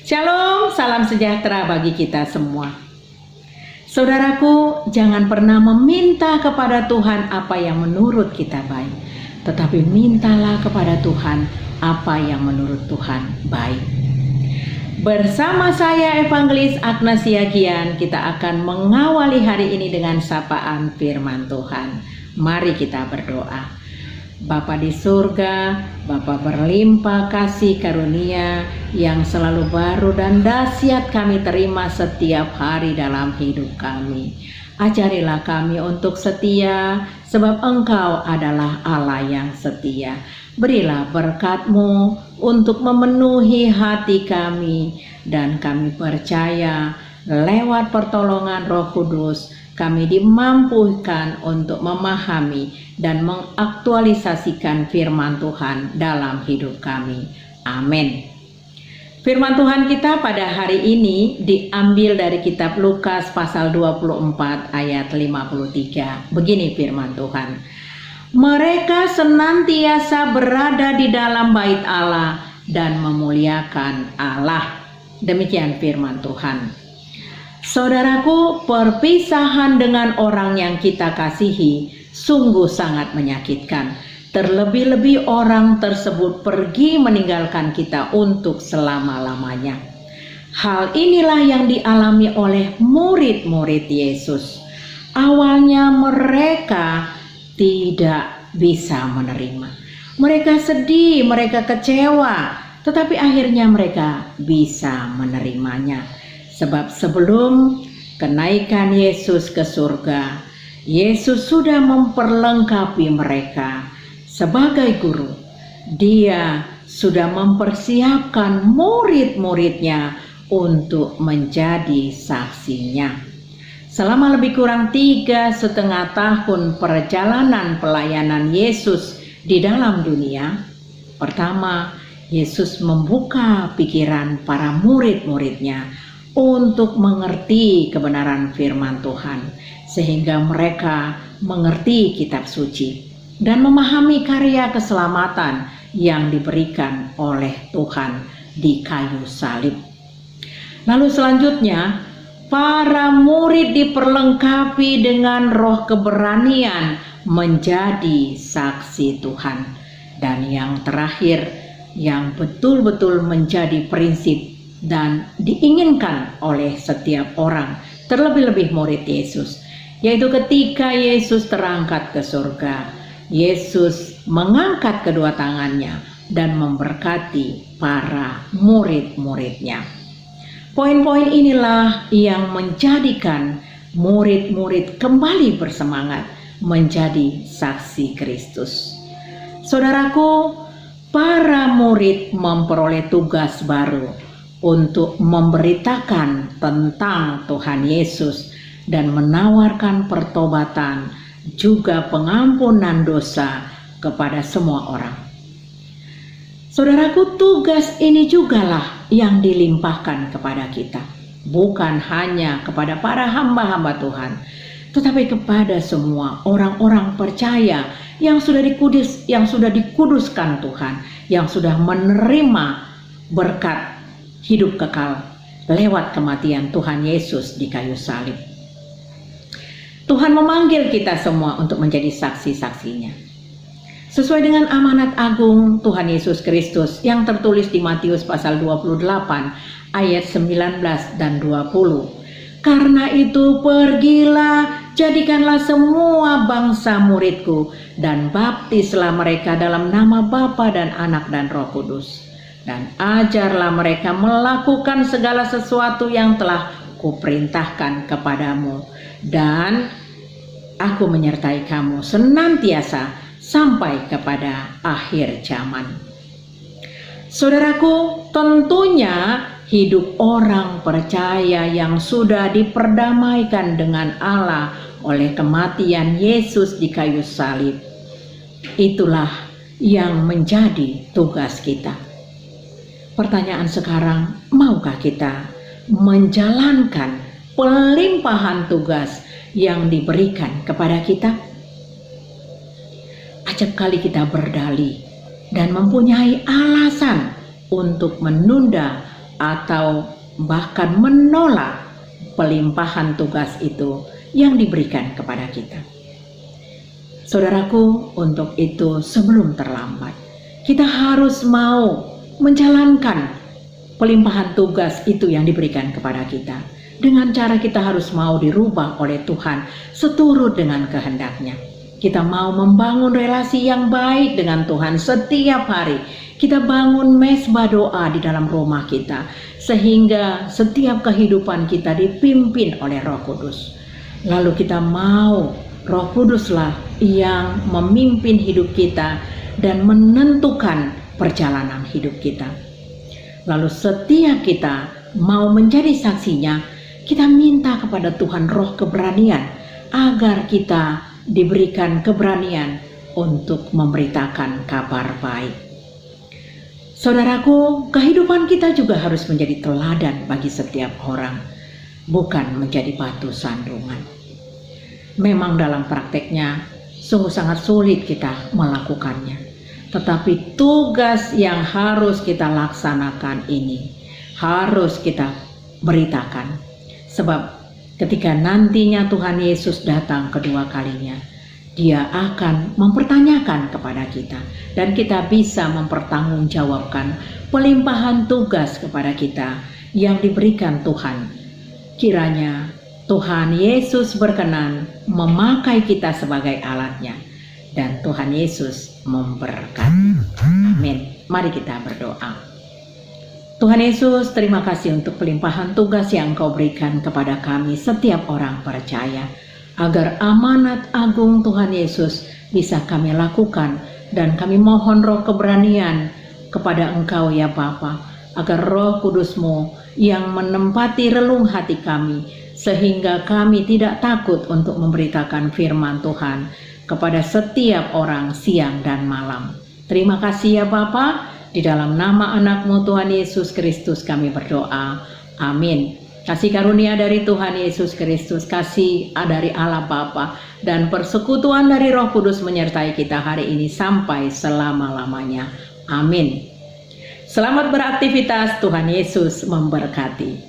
Shalom, salam sejahtera bagi kita semua. Saudaraku, jangan pernah meminta kepada Tuhan apa yang menurut kita baik, tetapi mintalah kepada Tuhan apa yang menurut Tuhan baik. Bersama saya Evangelis Agnes Siagian, kita akan mengawali hari ini dengan sapaan firman Tuhan. Mari kita berdoa. Bapa di surga, Bapa berlimpah kasih karunia yang selalu baru dan dahsyat kami terima setiap hari dalam hidup kami. Ajarilah kami untuk setia, sebab Engkau adalah Allah yang setia. Berilah berkat-Mu untuk memenuhi hati kami, dan kami percaya lewat pertolongan Roh Kudus kami dimampukan untuk memahami dan mengaktualisasikan firman Tuhan dalam hidup kami. Amin. Firman Tuhan kita pada hari ini diambil dari kitab Lukas pasal 24 ayat 53. Begini firman Tuhan. Mereka senantiasa berada di dalam bait Allah dan memuliakan Allah. Demikian firman Tuhan. Saudaraku, perpisahan dengan orang yang kita kasihi sungguh sangat menyakitkan. Terlebih-lebih orang tersebut pergi meninggalkan kita untuk selama-lamanya. Hal inilah yang dialami oleh murid-murid Yesus. Awalnya mereka tidak bisa menerima. Mereka sedih, mereka kecewa, tetapi akhirnya mereka bisa menerimanya. Sebab sebelum kenaikan Yesus ke surga, Yesus sudah memperlengkapi mereka sebagai guru. Dia sudah mempersiapkan murid-muridnya untuk menjadi saksinya. Selama lebih kurang 3,5 tahun perjalanan pelayanan Yesus di dalam dunia, pertama Yesus membuka pikiran para murid-muridnya untuk mengerti kebenaran firman Tuhan, sehingga mereka mengerti kitab suci dan memahami karya keselamatan yang diberikan oleh Tuhan di kayu salib. Lalu selanjutnya, para murid diperlengkapi dengan roh keberanian menjadi saksi Tuhan. Dan yang terakhir, yang betul-betul menjadi prinsip dan diinginkan oleh setiap orang, terlebih-lebih murid Yesus, yaitu ketika Yesus terangkat ke surga, Yesus mengangkat kedua tangannya dan memberkati para murid-muridnya. Poin-poin inilah yang menjadikan murid-murid kembali bersemangat menjadi saksi Kristus. Saudaraku, para murid memperoleh tugas baru untuk memberitakan tentang Tuhan Yesus dan menawarkan pertobatan juga pengampunan dosa kepada semua orang. Saudaraku, tugas ini jugalah yang dilimpahkan kepada kita, bukan hanya kepada para hamba-hamba Tuhan, tetapi kepada semua orang-orang percaya yang sudah dikuduskan Tuhan, yang sudah menerima berkat hidup kekal lewat kematian Tuhan Yesus di kayu salib. Tuhan memanggil kita semua untuk menjadi saksi-saksinya. Sesuai dengan amanat agung Tuhan Yesus Kristus yang tertulis di Matius pasal 28 ayat 19 dan 20. Karena itu pergilah, jadikanlah semua bangsa muridku dan baptislah mereka dalam nama Bapa dan Anak dan Roh Kudus. Dan ajarlah mereka melakukan segala sesuatu yang telah kuperintahkan kepadamu. Dan aku menyertai kamu senantiasa sampai kepada akhir zaman. Saudaraku, tentunya hidup orang percaya yang sudah diperdamaikan dengan Allah oleh kematian Yesus di kayu salib, itulah yang menjadi tugas kita. Pertanyaan sekarang, maukah kita menjalankan pelimpahan tugas yang diberikan kepada kita? Acap kali kita berdalih dan mempunyai alasan untuk menunda atau bahkan menolak pelimpahan tugas itu yang diberikan kepada kita. Saudaraku, untuk itu sebelum terlambat, kita harus mau menjalankan pelimpahan tugas itu yang diberikan kepada kita. Dengan cara kita harus mau dirubah oleh Tuhan seturut dengan kehendaknya. Kita mau membangun relasi yang baik dengan Tuhan setiap hari. Kita bangun mesbah doa di dalam rumah kita, sehingga setiap kehidupan kita dipimpin oleh Roh Kudus. Lalu kita mau Roh Kuduslah yang memimpin hidup kita dan menentukan perjalanan hidup kita. Lalu setiap kita mau menjadi saksinya, kita minta kepada Tuhan roh keberanian agar kita diberikan keberanian untuk memberitakan kabar baik. Saudaraku, kehidupan kita juga harus menjadi teladan bagi setiap orang, bukan menjadi batu sandungan. Memang dalam prakteknya sungguh sangat sulit kita melakukannya, tetapi tugas yang harus kita laksanakan ini harus kita beritakan. Sebab ketika nantinya Tuhan Yesus datang kedua kalinya, Dia akan mempertanyakan kepada kita, dan kita bisa mempertanggungjawabkan pelimpahan tugas kepada kita yang diberikan Tuhan. Kiranya Tuhan Yesus berkenan memakai kita sebagai alatnya, dan Tuhan Yesus memberkati. Amin. Mari kita berdoa. Tuhan Yesus, terima kasih untuk pelimpahan tugas yang Engkau berikan kepada kami setiap orang percaya, agar amanat agung Tuhan Yesus bisa kami lakukan, dan kami mohon roh keberanian kepada Engkau ya Bapa, agar Roh Kudus-Mu yang menempati relung hati kami, sehingga kami tidak takut untuk memberitakan firman Tuhan kepada setiap orang siang dan malam. Terima kasih ya Bapa. Di dalam nama anak-Mu Tuhan Yesus Kristus kami berdoa. Amin. Kasih karunia dari Tuhan Yesus Kristus, kasih dari Allah Bapa, dan persekutuan dari Roh Kudus menyertai kita hari ini sampai selama-lamanya. Amin. Selamat beraktivitas, Tuhan Yesus memberkati.